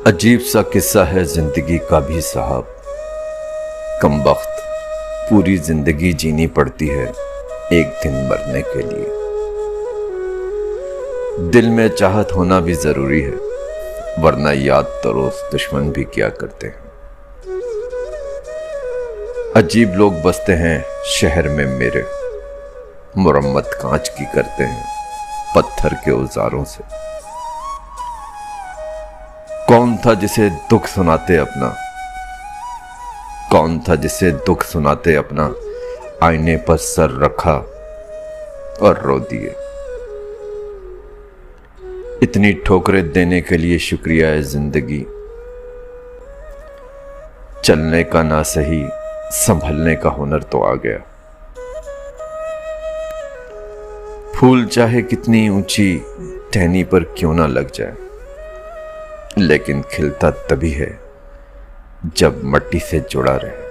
अजीब सा किस्सा है जिंदगी का भी साहब। कमबख्त पूरी जिंदगी जीनी पड़ती है एक दिन मरने के लिए। दिल में चाहत होना भी जरूरी है, वरना याद तो रोज दुश्मन भी क्या करते हैं। अजीब लोग बसते हैं शहर में मेरे, मुरम्मत कांच की करते हैं पत्थर के औजारों से। कौन था जिसे दुख सुनाते अपना, कौन था जिसे दुख सुनाते अपना, आईने पर सर रखा और रो दिए। इतनी ठोकरें देने के लिए शुक्रिया है जिंदगी, चलने का ना सही संभलने का हुनर तो आ गया। फूल चाहे कितनी ऊंची टहनी पर क्यों ना लग जाए, लेकिन खिलता तभी है जब मट्टी से जुड़ा रहे।